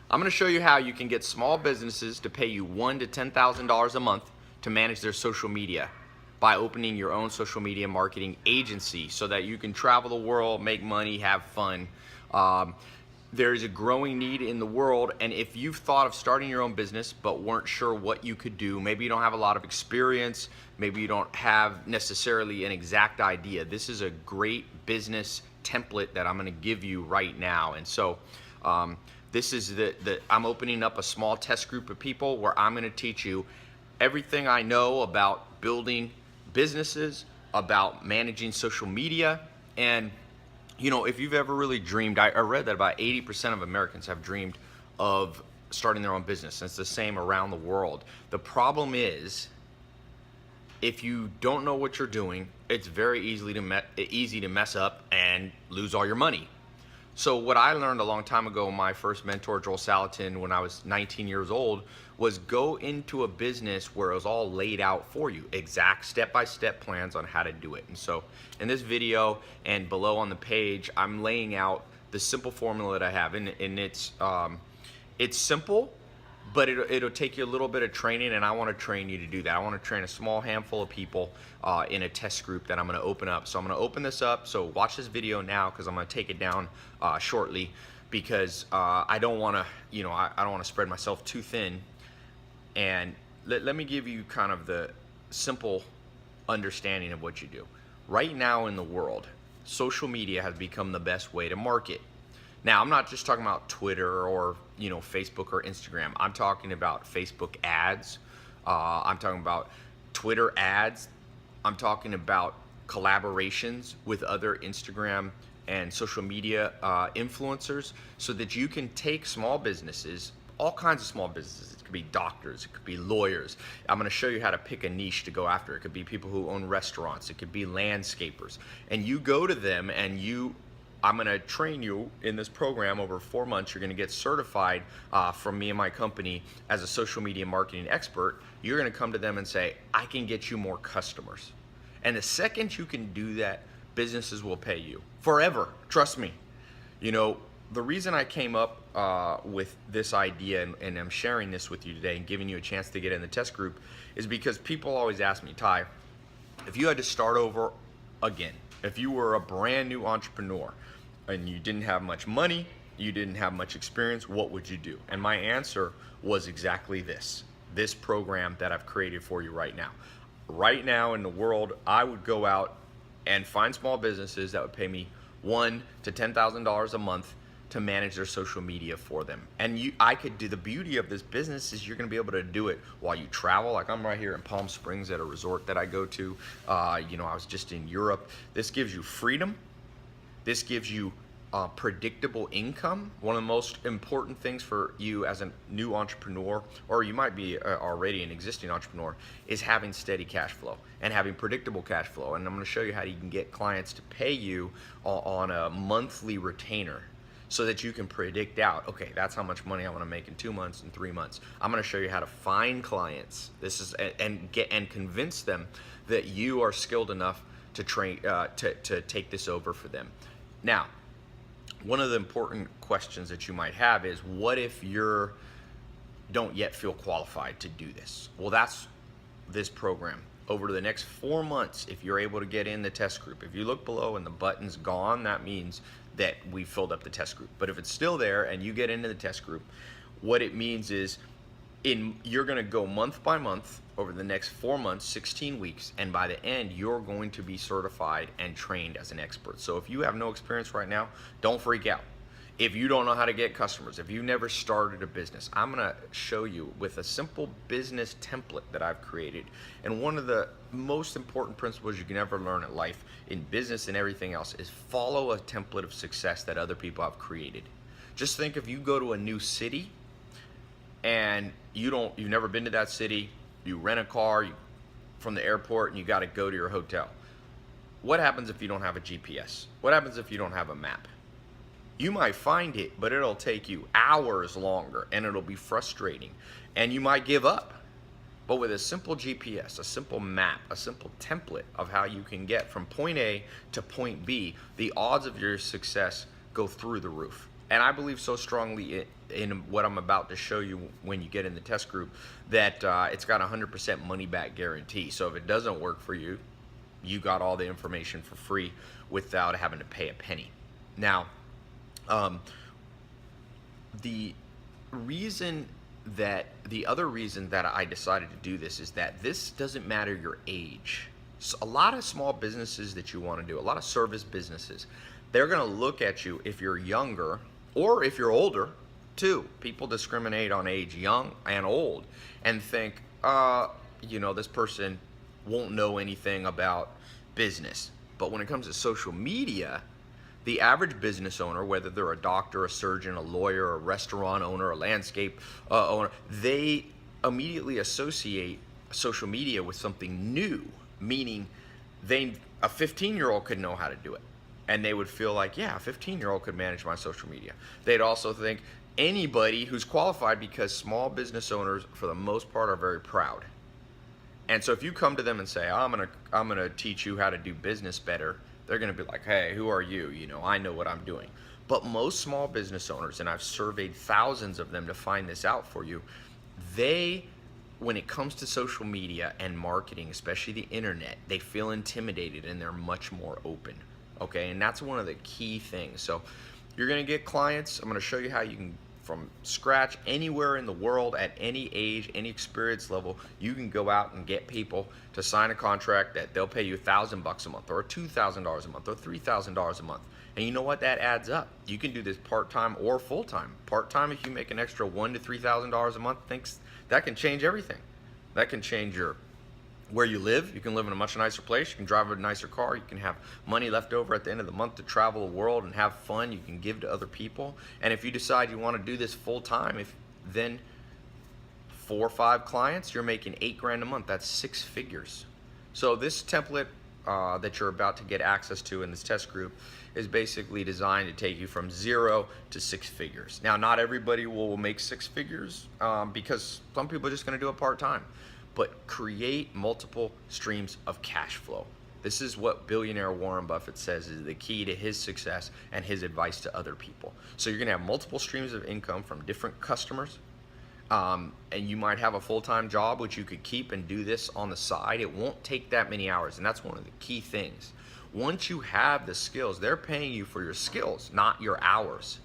I'm going to show you how you can get small businesses to pay you $1,000 to $10,000 a month to manage their social media by opening your own social media marketing agency so that you can travel the world, make money, have fun. There is a growing need in the world, and if you've thought of starting your own business but weren't sure what you could do, maybe you don't have a lot of experience, maybe you don't have necessarily an exact idea, this is a great business template that I'm going to give you right now. And so this is I'm opening up a small test group of people where I'm going to teach you everything I know about building businesses, about managing social media. And you know, if you've ever really dreamed, I read that about 80% of Americans have dreamed of starting their own business. And it's the same around the world. The problem is, if you don't know what you're doing, it's very easy to mess up and lose all your money. So what I learned a long time ago, my first mentor, Joel Salatin, when I was 19 years old, was go into a business where it was all laid out for you, exact step-by-step plans on how to do it. And so in this video and below on the page, I'm laying out the simple formula that I have, and it's simple, but it'll take you a little bit of training, and I want to train you to do that. I want to train a small handful of people in a test group that I'm going to open up. So I'm going to open this up. So watch this video now, because I'm going to take it down shortly, because I don't want to, I don't want to spread myself too thin. And let me give you kind of the simple understanding of what you do. Right now in the world, social media has become the best way to market. Now, I'm not just talking about Twitter or Facebook or Instagram. I'm talking about Facebook ads. I'm talking about Twitter ads. I'm talking about collaborations with other Instagram and social media influencers, so that you can take small businesses, all kinds of small businesses. It could be doctors, it could be lawyers. I'm going to show you how to pick a niche to go after. It could be people who own restaurants. It could be landscapers. And you go to them and I'm going to train you in this program over 4 months. You're going to get certified from me and my company as a social media marketing expert. You're going to come to them and say, I can get you more customers. And the second you can do that, businesses will pay you forever. Trust me. The reason I came up with this idea, and I'm sharing this with you today and giving you a chance to get in the test group, is because people always ask me, Tai, if you had to start over again, if you were a brand new entrepreneur and you didn't have much money, you didn't have much experience, what would you do? And my answer was exactly this program that I've created for you right now. Right now in the world, I would go out and find small businesses that would pay me $1,000 to $10,000 a month to manage their social media for them. And I could do, the beauty of this business is you're gonna be able to do it while you travel. Like I'm right here in Palm Springs at a resort that I go to. I was just in Europe. This gives you freedom. This gives you predictable income. One of the most important things for you as a new entrepreneur, or you might be already an existing entrepreneur, is having steady cash flow and having predictable cash flow. And I'm gonna show you how you can get clients to pay you on a monthly retainer, so that you can predict out, okay, that's how much money I want to make in 2 months and 3 months. I'm going to show you how to find clients. This is and convince them that you are skilled enough to train to take this over for them. Now, one of the important questions that you might have is, what if you don't yet feel qualified to do this? Well, that's this program. Over the next 4 months, if you're able to get in the test group, if you look below and the button's gone, that means that we filled up the test group. But if it's still there and you get into the test group, what it means is you're gonna go month by month over the next 4 months, 16 weeks, and by the end, you're going to be certified and trained as an expert. So if you have no experience right now, don't freak out. If you don't know how to get customers, if you've never started a business, I'm gonna show you with a simple business template that I've created. And one of the most important principles you can ever learn in life, in business and everything else, is follow a template of success that other people have created. Just think, if you go to a new city and you've never been to that city, you rent a car from the airport and you gotta go to your hotel. What happens if you don't have a GPS? What happens if you don't have a map? You might find it, but it'll take you hours longer and it'll be frustrating and you might give up. But with a simple GPS, a simple map, a simple template of how you can get from point A to point B, the odds of your success go through the roof. And I believe so strongly in what I'm about to show you when you get in the test group that it's got 100% money back guarantee. So if it doesn't work for you, you got all the information for free without having to pay a penny. Now, the other reason that I decided to do this is that this doesn't matter your age. So a lot of small businesses that you want to do, a lot of service businesses, they're going to look at you if you're younger or if you're older too. People discriminate on age, young and old, and think, this person won't know anything about business. But when it comes to social media, the average business owner, whether they're a doctor, a surgeon, a lawyer, a restaurant owner, a landscape owner, they immediately associate social media with something new, meaning a 15-year-old could know how to do it. And they would feel like, yeah, a 15-year-old could manage my social media. They'd also think anybody who's qualified, because small business owners, for the most part, are very proud. And so if you come to them and say, I'm gonna teach you how to do business better, they're gonna be like, hey, who are you? I know what I'm doing. But most small business owners, and I've surveyed thousands of them to find this out for you, when it comes to social media and marketing, especially the internet, they feel intimidated and they're much more open. Okay, and that's one of the key things. So you're gonna get clients. I'm gonna show you how you can, from scratch, anywhere in the world, at any age, any experience level, you can go out and get people to sign a contract that they'll pay you $1,000 a month, or $2,000 a month, or $3,000 a month. And you know what? That adds up. You can do this part-time or full-time. Part-time, if you make an extra $1,000 to $3,000 a month, that can change everything. That can change where you live. You can live in a much nicer place. You can drive a nicer car. You can have money left over at the end of the month to travel the world and have fun. You can give to other people. And if you decide you want to do this full time, then 4 or 5 clients, you're making $8,000 a month. That's 6 figures. So this template that you're about to get access to in this test group is basically designed to take you from 0 to 6 figures. Now, not everybody will make 6 figures because some people are just going to do it part-time. But create multiple streams of cash flow. This is what billionaire Warren Buffett says is the key to his success and his advice to other people. So you're gonna have multiple streams of income from different customers, and you might have a full-time job which you could keep and do this on the side. It won't take that many hours, and that's one of the key things. Once you have the skills, they're paying you for your skills, not your hours.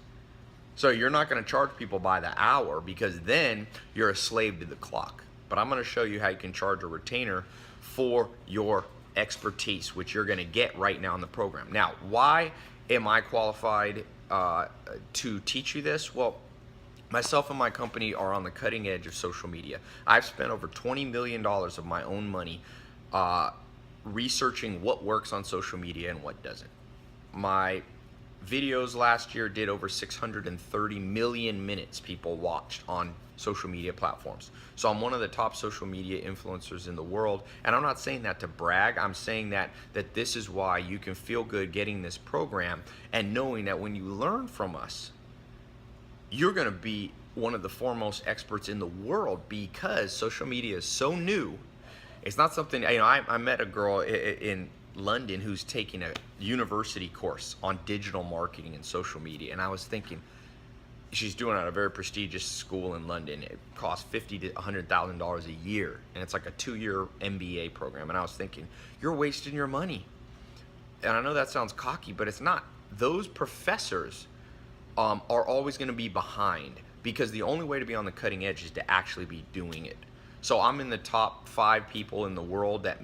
So you're not gonna charge people by the hour, because then you're a slave to the clock. But I'm going to show you how you can charge a retainer for your expertise, which you're going to get right now in the program. Now, why am I qualified to teach you this? Well, myself and my company are on the cutting edge of social media. I've spent over $20 million of my own money researching what works on social media and what doesn't. My videos last year did over 630 million minutes people watched on social media platforms. So I'm one of the top social media influencers in the world, and I'm not saying that to brag. I'm saying that this is why you can feel good getting this program and knowing that when you learn from us, you're going to be one of the foremost experts in the world, because social media is so new. It's not something, I met a girl in London who's taking a university course on digital marketing and social media, and I was thinking, she's doing it at a very prestigious school in London. It costs $50,000 to $100,000 a year, and it's like a 2-year MBA program. And I was thinking, you're wasting your money. And I know that sounds cocky, but it's not. Those professors are always going to be behind, because the only way to be on the cutting edge is to actually be doing it. So I'm in the top 5 people in the world that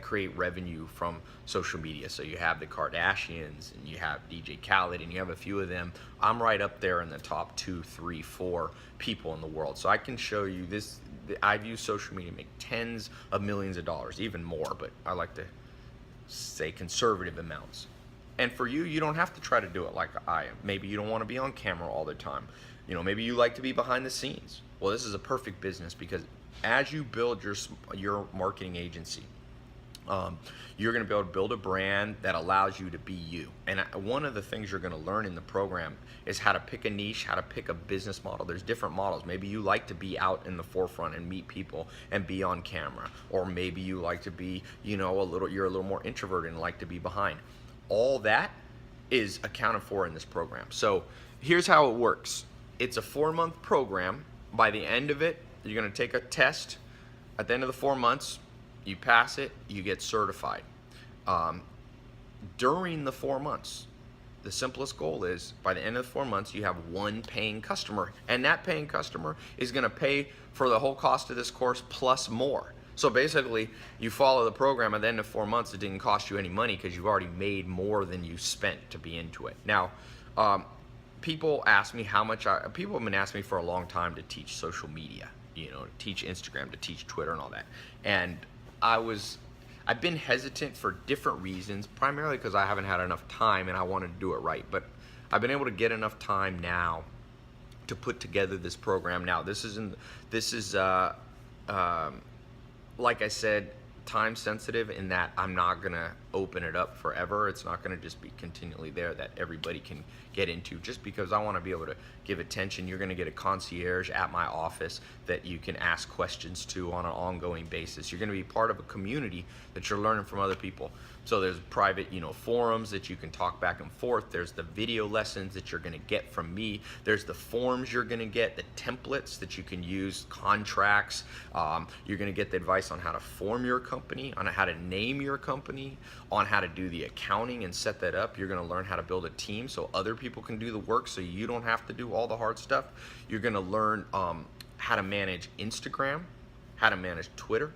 create revenue from social media. So you have the Kardashians, and you have DJ Khaled, and you have a few of them. I'm right up there in the top 2, 3, 4 people in the world. So I can show you this. I've used social media to make tens of millions of dollars, even more, but I like to say conservative amounts. And for you, you don't have to try to do it like I am. Maybe you don't want to be on camera all the time. Maybe you like to be behind the scenes. Well, this is a perfect business, because as you build your marketing agency, you're going to be able to build a brand that allows you to be you. And one of the things you're going to learn in the program is how to pick a niche, how to pick a business model. There's different models. Maybe you like to be out in the forefront and meet people and be on camera, or maybe you like to be, you're a little more introverted and like to be behind. All that is accounted for in this program. So here's how it works. It's a 4-month program. By the end of it, you're going to take a test. At the end of the 4 months, you pass it, you get certified. During the 4 months, the simplest goal is by the end of the 4 months, you have one paying customer, and that paying customer is going to pay for the whole cost of this course plus more. So basically, you follow the program. At the end of 4 months, it didn't cost you any money because you've already made more than you spent to be into it. Now, people ask me how much people have been asking me for a long time to teach social media, to teach Instagram, to teach Twitter and all that. And I've been hesitant for different reasons, primarily because I haven't had enough time and I wanted to do it right. But I've been able to get enough time now to put together this program. Now, this is like I said, time sensitive in that I'm not gonna open it up forever. It's not gonna just be continually there that everybody can get into, just because I want to be able to give attention. You're gonna get a concierge at my office that you can ask questions to on an ongoing basis. You're gonna be part of a community that you're learning from other people. So there's private, forums that you can talk back and forth. There's the video lessons that you're gonna get from me. There's the forms you're gonna get, the templates that you can use, contracts. You're gonna get the advice on how to form your company, on how to name your company, on how to do the accounting and set that up. You're gonna learn how to build a team so other people can do the work so you don't have to do all the hard stuff. You're gonna learn how to manage Instagram, how to manage Twitter,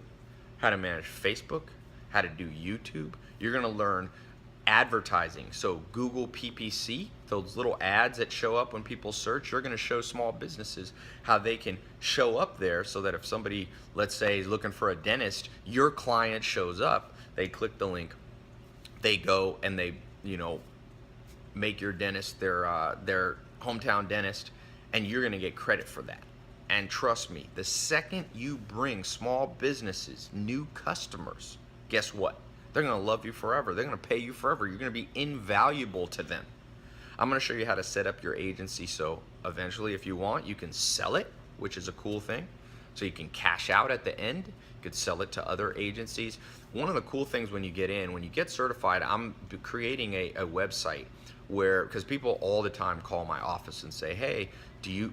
how to manage Facebook, how to do YouTube. You're gonna learn advertising. So Google PPC, those little ads that show up when people search, you're gonna show small businesses how they can show up there so that if somebody, let's say, is looking for a dentist, your client shows up, they click the link, they go and they, make your dentist their hometown dentist, and you're gonna get credit for that. And trust me, the second you bring small businesses new customers, guess what? They're gonna love you forever. They're gonna pay you forever. You're gonna be invaluable to them. I'm gonna show you how to set up your agency so eventually, if you want, you can sell it, which is a cool thing. So you can cash out at the end. You could sell it to other agencies. One of the cool things when you get certified, I'm creating a website where, because people all the time call my office and say, hey,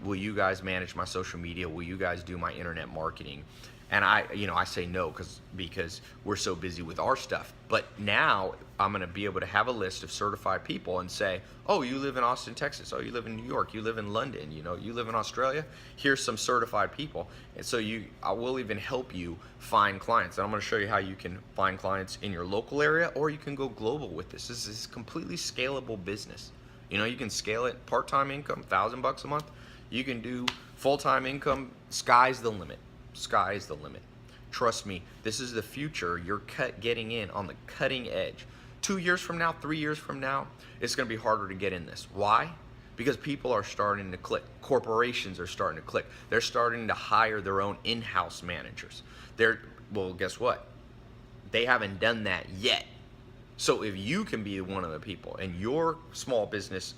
will you guys manage my social media? Will you guys do my internet marketing? And I say no because we're so busy with our stuff. But now I'm going to be able to have a list of certified people and say, oh, you live in Austin, Texas. Oh, you live in New York. You live in London. You live in Australia. Here's some certified people. And so I will even help you find clients. And I'm going to show you how you can find clients in your local area, or you can go global with this. This is completely scalable business. You can scale it, part-time income, $1,000 a month. You can do full-time income. Sky's the limit. Sky's the limit. Trust me, this is the future. You're getting in on the cutting edge. 2 years from now, 3 years from now, it's going to be harder to get in this. Why? Because people are starting to click. Corporations are starting to click. They're starting to hire their own in-house managers. Well, guess what? They haven't done that yet. So if you can be one of the people and your small business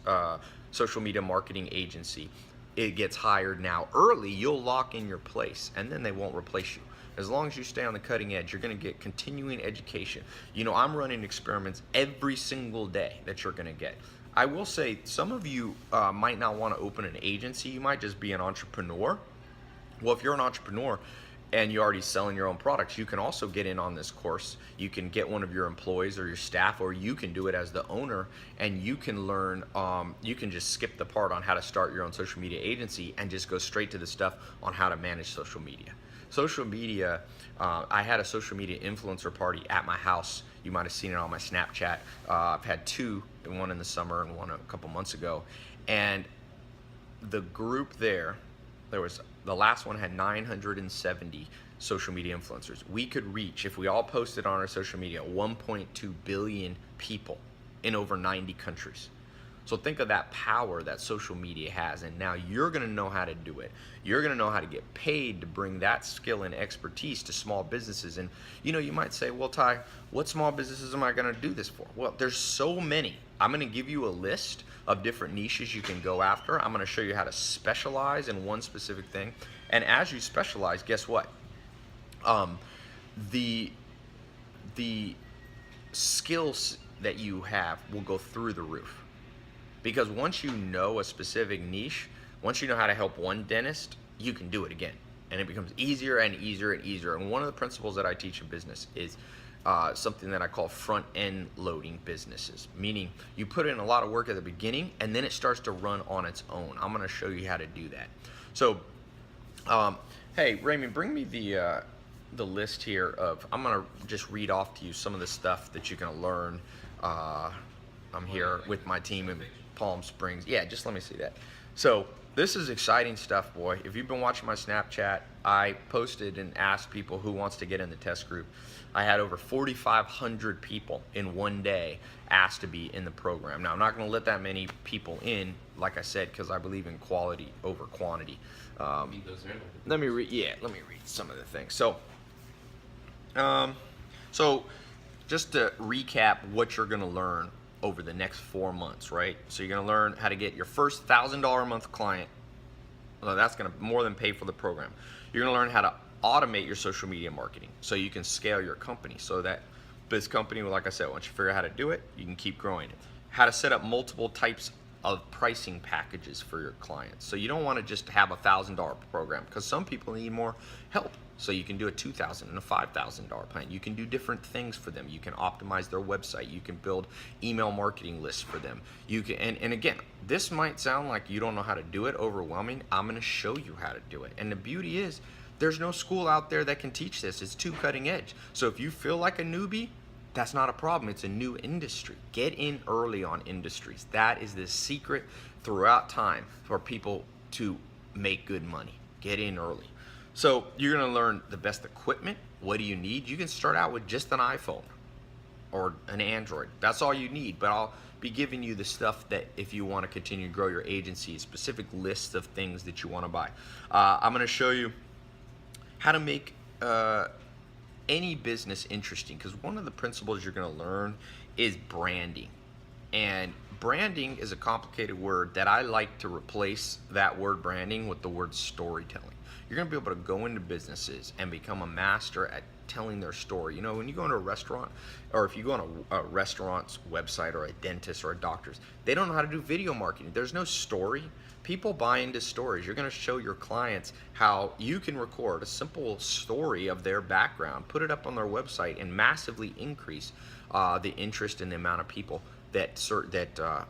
social media marketing agency, it gets hired now early, you'll lock in your place and then they won't replace you. As long as you stay on the cutting edge, you're going to get continuing education. I'm running experiments every single day that you're going to get. I will say some of you might not want to open an agency. You might just be an entrepreneur. Well, if you're an entrepreneur and you're already selling your own products, you can also get in on this course. You can get one of your employees or your staff, or you can do it as the owner, and you can learn, you can just skip the part on how to start your own social media agency and just go straight to the stuff on how to manage social media. Social media, I had a social media influencer party at my house. You might have seen it on my Snapchat. I've had two, one in the summer and one a couple months ago. And the group the last one had 970 social media influencers. We could reach, if we all posted on our social media, 1.2 billion people in over 90 countries. So think of that power that social media has, and now you're gonna know how to do it. You're gonna know how to get paid to bring that skill and expertise to small businesses. And you might say, well, Tai, what small businesses am I gonna do this for? Well, there's so many. I'm gonna give you a list of different niches you can go after. I'm gonna show you how to specialize in one specific thing. And as you specialize, guess what? The skills that you have will go through the roof. Because once you know a specific niche, once you know how to help one dentist, you can do it again. And it becomes easier and easier and easier. And one of the principles that I teach in business is something that I call front end loading businesses, meaning you put in a lot of work at the beginning and then it starts to run on its own. I'm going to show you how to do that. So, hey, Raymond, bring me the list here of, I'm going to just read off to you some of the stuff that you're going to learn. I'm here with my team in Palm Springs. Yeah, just let me see that. So this is exciting stuff, boy. If you've been watching my Snapchat, I posted and asked people who wants to get in the test group. I had over 4,500 people in one day asked to be in the program. Now, I'm not going to let that many people in, like I said, because I believe in quality over quantity. Let me read. Yeah, let me read some of the things. So just to recap what you're going to learn over the next 4 months, right? So you're going to learn how to get your first $1,000 a month client. Well, that's going to more than pay for the program. You're going to learn how to automate your social media marketing so you can scale your company, so that this company, like I said, once you figure out how to do it, you can keep growing it. How to set up multiple types of pricing packages for your clients. So you don't want to just have a $1,000 program, because some people need more help. So you can do a $2,000 and a $5,000 plan. You can do different things for them. You can optimize their website. You can build email marketing lists for them. You can, and again, this might sound like you don't know how to do it, overwhelming. I'm going to show you how to do it. And the beauty is, there's no school out there that can teach this. It's too cutting edge. So if you feel like a newbie, that's not a problem. It's a new industry. Get in early on industries. That is the secret throughout time for people to make good money. Get in early. So you're going to learn the best equipment. What do you need? You can start out with just an iPhone or an Android. That's all you need. But I'll be giving you the stuff that if you want to continue to grow your agency, specific lists of things that you want to buy. I'm going to show you how to make any business interesting, because one of the principles you're going to learn is branding. And branding is a complicated word that I like to replace that word branding with the word storytelling. You're going to be able to go into businesses and become a master at telling their story. You know, when you go into a restaurant, or if you go on a restaurant's website, or a dentist or a doctor's, they don't know how to do video marketing. There's no story. People buy into stories. You're going to show your clients how you can record a simple story of their background, put it up on their website, and massively increase the interest in the amount of people that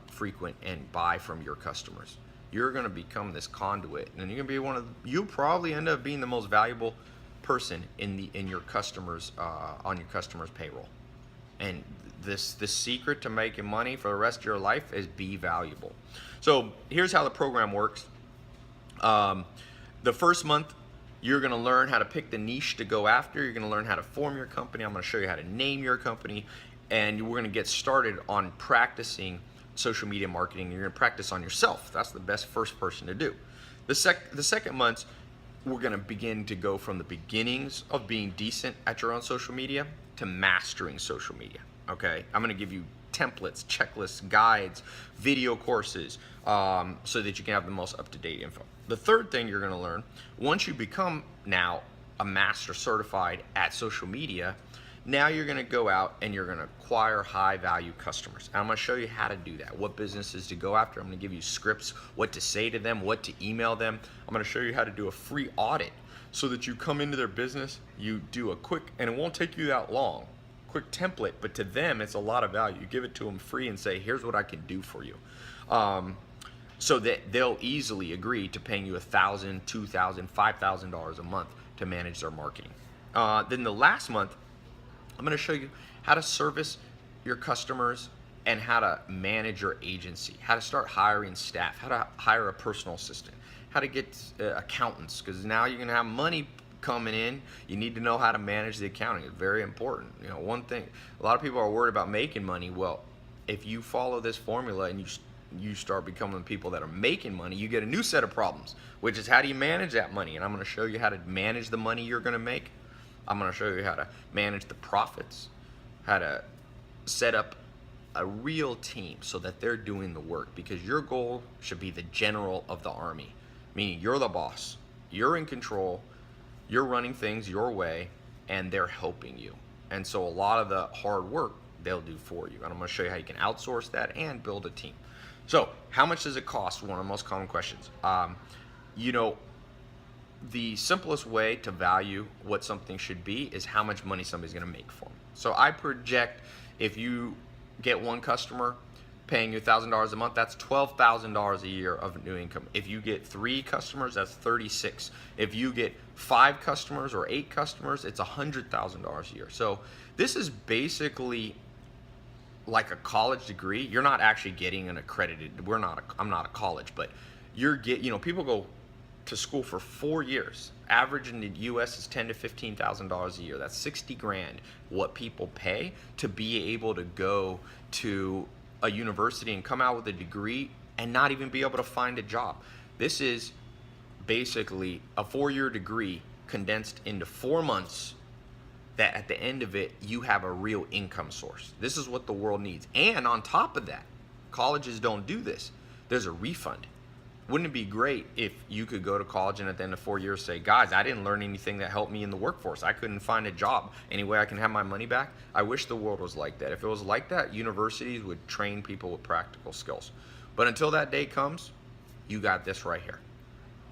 frequent and buy from your customers. You're going to become this conduit, and you're going to be you'll probably end up being the most valuable person in your customers on your customers' payroll. And the secret to making money for the rest of your life is be valuable. So here's how the program works. The first month, you're going to learn how to pick the niche to go after. You're going to learn how to form your company. I'm going to show you how to name your company, and we're going to get started on practicing social media marketing. You're going to practice on yourself. That's the best first person to do. The second month, we're going to begin to go from the beginnings of being decent at your own social media to mastering social media. Okay, I'm going to give you templates, checklists, guides, video courses, so that you can have the most up-to-date info. The third thing you're going to learn, once you become now a master certified at social media, now you're going to go out and you're going to acquire high-value customers. And I'm going to show you how to do that, what businesses to go after. I'm going to give you scripts, what to say to them, what to email them. I'm going to show you how to do a free audit so that you come into their business, you do a quick, and it won't take you that long, quick template, but to them it's a lot of value. You give it to them free and say, here's what I can do for you, so that they'll easily agree to paying you $1,000, $2,000, $5,000 a month to manage their marketing. Then the last month, I'm going to show you how to service your customers and how to manage your agency, how to start hiring staff, how to hire a personal assistant, how to get accountants, because now you're going to have money coming in. You need to know how to manage the accounting. It's very important. You know, one thing, a lot of people are worried about making money. Well, if you follow this formula and you start becoming the people that are making money, you get a new set of problems, which is how do you manage that money? And I'm going to show you how to manage the money you're going to make. I'm going to show you how to manage the profits, how to set up a real team so that they're doing the work, because your goal should be the general of the army, meaning you're the boss, you're in control, you're running things your way, and they're helping you. And so a lot of the hard work they'll do for you. And I'm going to show you how you can outsource that and build a team. So how much does it cost? One of the most common questions. You know, the simplest way to value what something should be is how much money somebody's going to make for them. So I project if you get one customer paying you $1,000 a month, that's $12,000 a year of new income. If you get 3 customers, that's 36. If you get 5 customers or 8 customers, it's $100,000 a year. So this is basically like a college degree. You're not actually getting an accredited. I'm not a college, but people go to school for 4 years. Average in the U.S. is $10,000 to $15,000 a year. That's 60 grand. What people pay to be able to go to a university and come out with a degree and not even be able to find a job. This is basically a 4-year degree condensed into 4 months that at the end of it, you have a real income source. This is what the world needs. And on top of that, colleges don't do this. There's a refund. Wouldn't it be great if you could go to college and at the end of 4 years say, guys, I didn't learn anything that helped me in the workforce. I couldn't find a job. Any way I can have my money back? I wish the world was like that. If it was like that, universities would train people with practical skills. But until that day comes, you got this right here.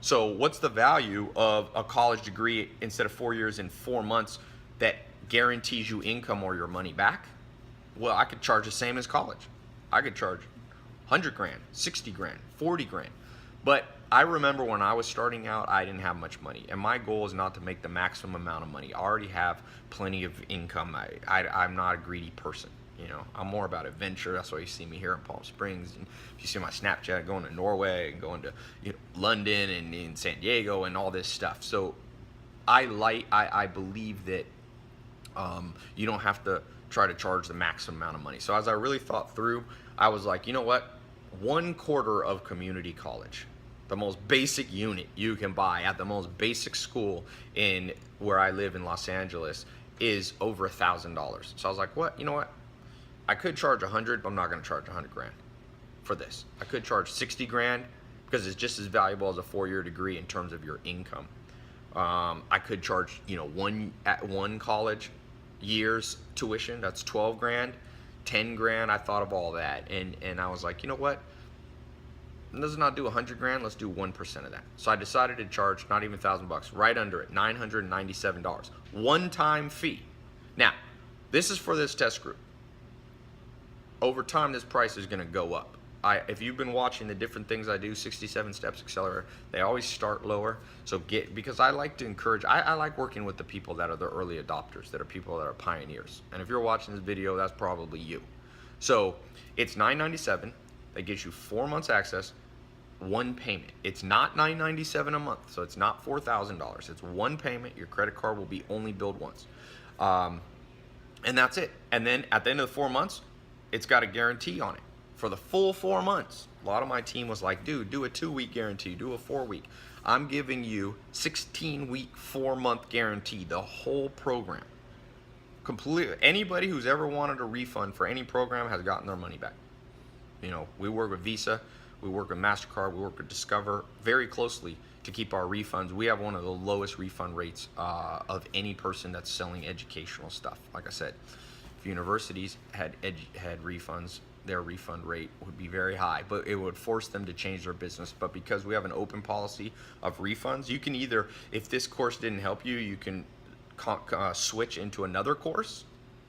So what's the value of a college degree instead of 4 years in 4 months that guarantees you income or your money back? Well, I could charge the same as college. I could charge 100 grand, 60 grand, 40 grand. But I remember when I was starting out, I didn't have much money. And my goal is not to make the maximum amount of money. I already have plenty of income. I'm not a greedy person. You know, I'm more about adventure. That's why you see me here in Palm Springs. And if you see my Snapchat, going to Norway and going to London and in San Diego and all this stuff. So I believe that you don't have to try to charge the maximum amount of money. So as I really thought through, I was like, you know what? 1/4 of community college, the most basic unit you can buy at the most basic school in where I live in Los Angeles, is over $1,000. So I was like, what? You know what? I could charge 100, but I'm not going to charge 100 grand for this. I could charge 60 grand because it's just as valuable as a 4-year degree in terms of your income. I could charge, one college year's tuition. That's 12 grand. 10 grand. I thought of all that, and I was like, you know what, let's not do 100 grand, let's do 1% of that. So I decided to charge not even $1,000, right under it, $997, one-time fee. Now this is for this test group. Over time this price is going to go up. If you've been watching the different things I do, 67 Steps Accelerator, they always start lower. So because I like to encourage, I like working with the people that are the early adopters, that are people that are pioneers. And if you're watching this video, that's probably you. So it's $997. That gives you 4 months access, one payment. It's not $997 a month, so it's not $4,000. It's one payment. Your credit card will be only billed once. And that's it. And then at the end of the 4 months, it's got a guarantee on it. For the full 4 months. A lot of my team was like, dude, do a 2-week guarantee, do a 4-week. I'm giving you 16-week, 4-month guarantee, the whole program. Completely. Anybody who's ever wanted a refund for any program has gotten their money back. We work with Visa, we work with MasterCard, we work with Discover very closely to keep our refunds. We have one of the lowest refund rates of any person that's selling educational stuff. Like I said, if universities had refunds, their refund rate would be very high, but it would force them to change their business. But because we have an open policy of refunds, you can either, if this course didn't help you, you can switch into another course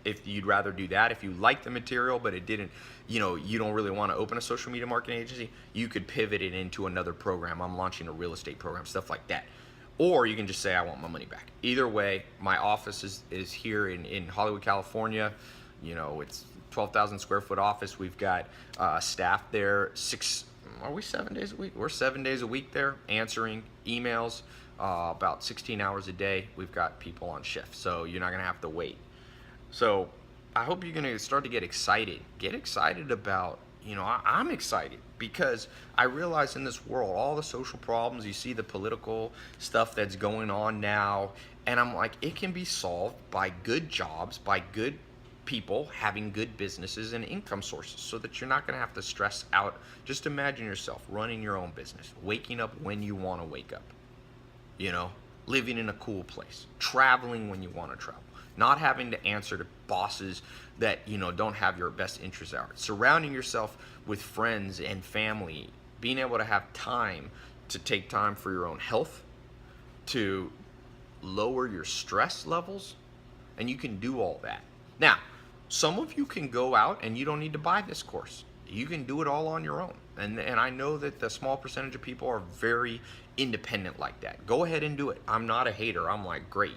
if you'd rather do that. If you like the material but it didn't, you don't really want to open a social media marketing agency, you could pivot it into another program. I'm launching a real estate program, stuff like that. Or you can just say, I want my money back. Either way, my office is here in Hollywood, California. It's 12,000 square foot office. We've got staff there. 7 days a week? We're 7 days a week there answering emails about 16 hours a day. We've got people on shift, so you're not going to have to wait. So I hope you're going to start to get excited. Get excited about, I'm excited because I realize in this world, all the social problems, you see the political stuff that's going on now, and I'm like, it can be solved by good jobs, by good people having good businesses and income sources, so that you're not going to have to stress out. Just imagine yourself running your own business, waking up when you want to wake up, living in a cool place, traveling when you want to travel, not having to answer to bosses that, you know, don't have your best interests at heart, surrounding yourself with friends and family, being able to have time to take time for your own health, to lower your stress levels, and you can do all that. Now, some of you can go out and you don't need to buy this course. You can do it all on your own. And I know that the small percentage of people are very independent like that. Go ahead and do it. I'm not a hater. I'm like, great.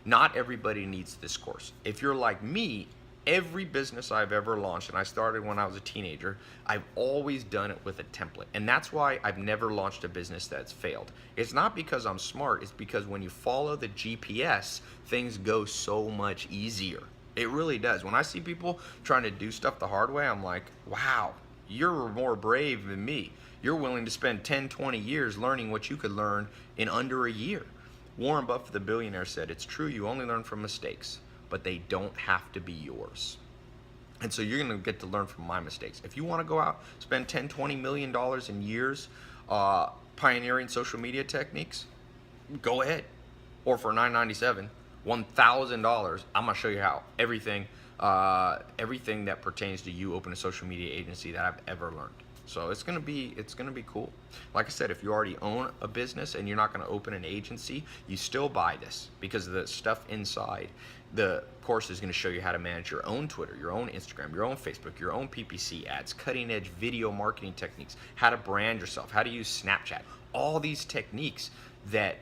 Not everybody needs this course. If you're like me, every business I've ever launched, and I started when I was a teenager, I've always done it with a template. And that's why I've never launched a business that's failed. It's not because I'm smart. It's because when you follow the GPS, things go so much easier. It really does. When I see people trying to do stuff the hard way, I'm like, wow, you're more brave than me. You're willing to spend 10, 20 years learning what you could learn in under a year. Warren Buffett, the billionaire, said, it's true, you only learn from mistakes, but they don't have to be yours. And so you're going to get to learn from my mistakes. If you want to go out, spend 10, 20 million dollars in years pioneering social media techniques, go ahead. Or for $997, $1,000, I'm going to show you how. Everything that pertains to you open a social media agency that I've ever learned. So it's gonna be cool. Like I said, if you already own a business and you're not gonna open an agency, you still buy this because the stuff inside the course is gonna show you how to manage your own Twitter, your own Instagram, your own Facebook, your own PPC ads, cutting edge video marketing techniques, how to brand yourself, how to use Snapchat, all these techniques that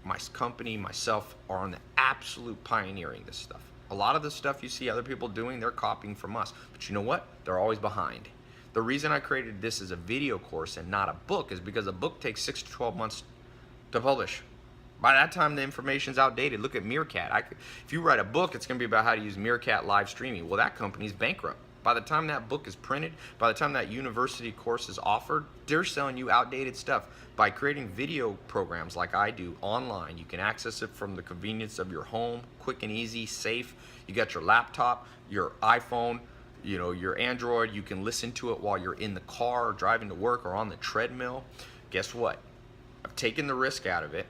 my company, myself, are on the absolute pioneering this stuff. A lot of the stuff you see other people doing, they're copying from us. But you know what? They're always behind. The reason I created this as a video course and not a book is because a book takes 6 to 12 months to publish. By that time, the information's outdated. Look at Meerkat. If you write a book, it's going to be about how to use Meerkat live streaming. Well, that company's bankrupt. By the time that book is printed, by the time that university course is offered, they're selling you outdated stuff. By creating video programs like I do online, you can access it from the convenience of your home, quick and easy, safe. You got your laptop, your iPhone, you know, your Android. You can listen to it while you're in the car, or driving to work, or on the treadmill. Guess what? I've taken the risk out of it.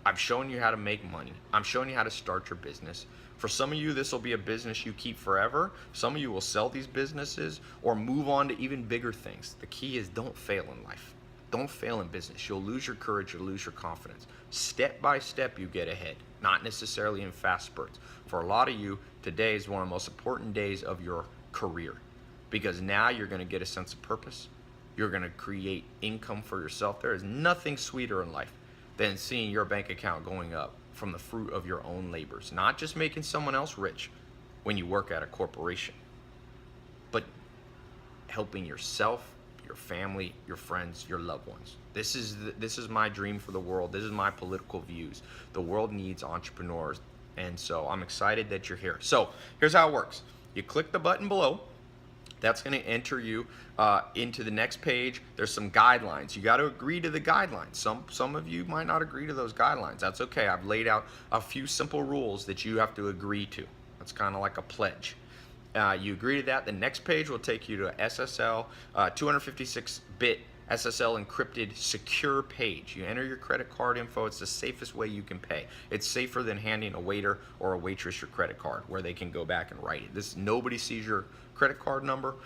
I've shown you how to make money. I'm showing you how to start your business. For some of you, this will be a business you keep forever. Some of you will sell these businesses or move on to even bigger things. The key is don't fail in life. Don't fail in business. You'll lose your courage, you'll lose your confidence. Step by step, you get ahead, not necessarily in fast spurts. For a lot of you, today is one of the most important days of your career because now you're going to get a sense of purpose. You're going to create income for yourself. There is nothing sweeter in life than seeing your bank account going up from the fruit of your own labors, not just making someone else rich when you work at a corporation, but helping yourself, your family, your friends, your loved ones. This is my dream for the world. This is my political views. The world needs entrepreneurs, and so I'm excited that you're here. So here's how it works. You click the button below. That's going to enter you into the next page. There's some guidelines. You got to agree to the guidelines. Some of you might not agree to those guidelines. That's okay. I've laid out a few simple rules that you have to agree to. That's kind of like a pledge. You agree to that. The next page will take you to a SSL 256-bit SSL encrypted secure page. You enter your credit card info. It's the safest way you can pay. It's safer than handing a waiter or a waitress your credit card where they can go back and write it. Nobody sees your credit card number.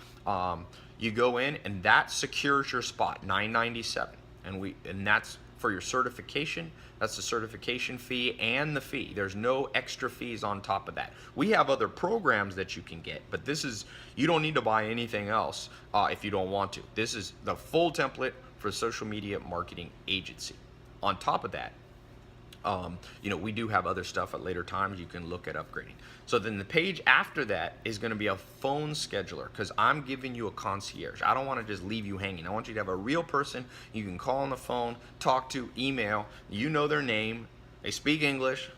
You go in and that secures your spot, $997, and that's for your certification. That's the certification fee and the fee. There's no extra fees on top of that. We have other programs that you can get, but you don't need to buy anything else if you don't want to. This is the full template for social media marketing agency. On top of that, we do have other stuff at later times you can look at upgrading. So then the page after that is going to be a phone scheduler because I'm giving you a concierge. I don't want to just leave you hanging. I want you to have a real person you can call on the phone, talk to, email. You know their name. They speak English.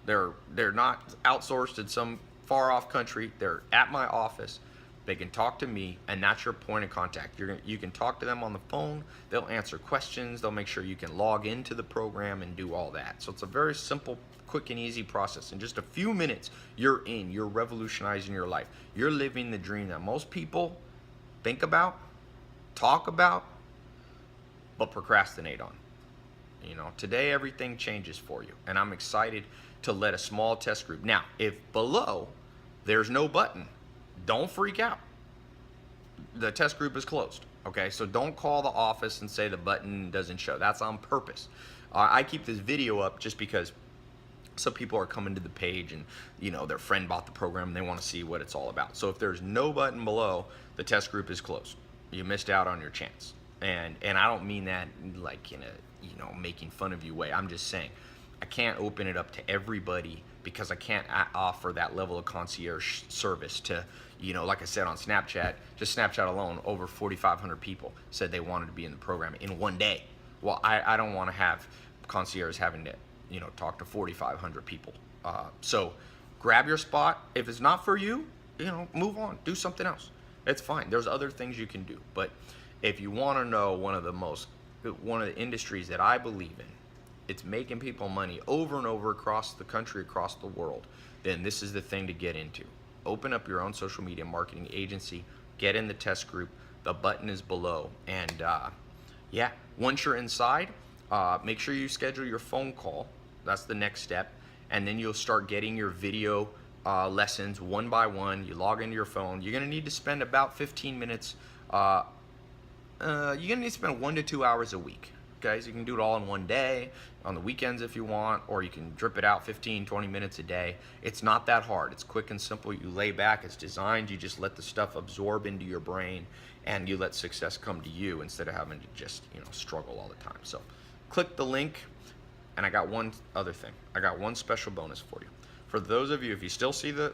They're not outsourced in some far off country. They're at my office. They can talk to me, and that's your point of contact. You can talk to them on the phone. They'll answer questions. They'll make sure you can log into the program and do all that. So it's a very simple, quick, and easy process. In just a few minutes, you're revolutionizing your life. You're living the dream that most people think about, talk about, but procrastinate on. You know, today everything changes for you, and I'm excited to let a small test group. Now, if below there's no button, don't freak out. The test group is closed. Okay, so don't call the office and say the button doesn't show. That's on purpose. I keep this video up just because some people are coming to the page and, you know, their friend bought the program and they want to see what it's all about. So if there's no button below, the test group is closed. You missed out on your chance. And I don't mean that like in a, you know, making fun of you way. I'm just saying I can't open it up to everybody because I can't offer that level of concierge service to, you know, like I said on Snapchat, just Snapchat alone, over 4,500 people said they wanted to be in the program in one day. Well, I don't want to have concierge having to, you know, talk to 4,500 people. So grab your spot. If it's not for you, you know, move on, do something else. It's fine. There's other things you can do. But if you want to know one of the industries that I believe in, it's making people money over and over across the country, across the world, then this is the thing to get into. Open up your own social media marketing agency, get in the test group. The button is below. And yeah, once you're inside, make sure you schedule your phone call. That's the next step. And then you'll start getting your video lessons one by one. You log into your phone. You're going to need to spend about 15 minutes. You're going to need to spend 1 to 2 hours a week. Okay, so you can do it all in one day, on the weekends if you want, or you can drip it out 15, 20 minutes a day. It's not that hard. It's quick and simple. You lay back. It's designed. You just let the stuff absorb into your brain, and you let success come to you instead of having to just, you know, struggle all the time. So click the link, and I got one other thing. I got one special bonus for you. For those of you, if you still see the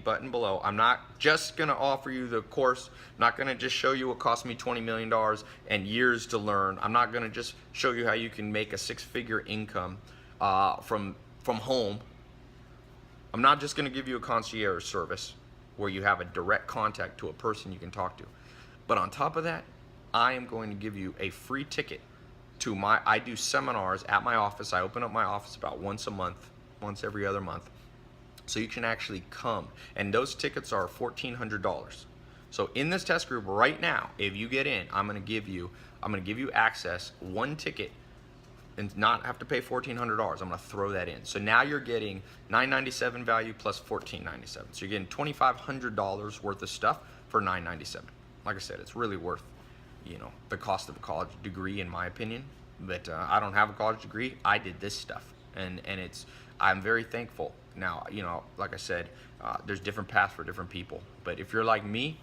button below, I'm not just going to offer you the course. I'm not going to just show you what cost me $20 million and years to learn. I'm not going to just show you how you can make a 6-figure income from home. I'm not just going to give you a concierge service where you have a direct contact to a person you can talk to. But on top of that, I am going to give you a free ticket to I do seminars at my office. I open up my office about once a month, once every other month. So you can actually come, and those tickets are $1,400. So in this test group right now, if you get in, I'm going to give you access, one ticket, and not have to pay $1,400. I'm going to throw that in. So now you're getting $997 value plus $1,497. So you're getting $2,500 worth of stuff for $997. Like I said, it's really worth, you know, the cost of a college degree in my opinion. But I don't have a college degree. I did this stuff, and I'm very thankful. Now, you know, like I said, there's different paths for different people. But if you're like me,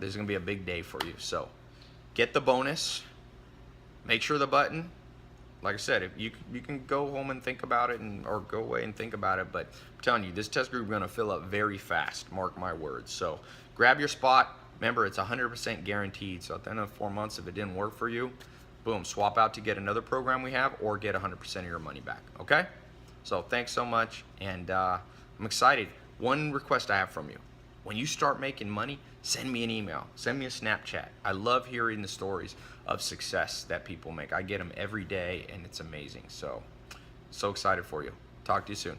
this is going to be a big day for you. So get the bonus. Make sure the button, like I said, if you can go home and think about it or go away and think about it. But I'm telling you, this test group is going to fill up very fast. Mark my words. So grab your spot. Remember, it's 100% guaranteed. So at the end of 4 months, if it didn't work for you, boom, swap out to get another program we have or get 100% of your money back. Okay? So thanks so much, and I'm excited. One request I have from you. When you start making money, send me an email. Send me a Snapchat. I love hearing the stories of success that people make. I get them every day, and it's amazing. So excited for you. Talk to you soon.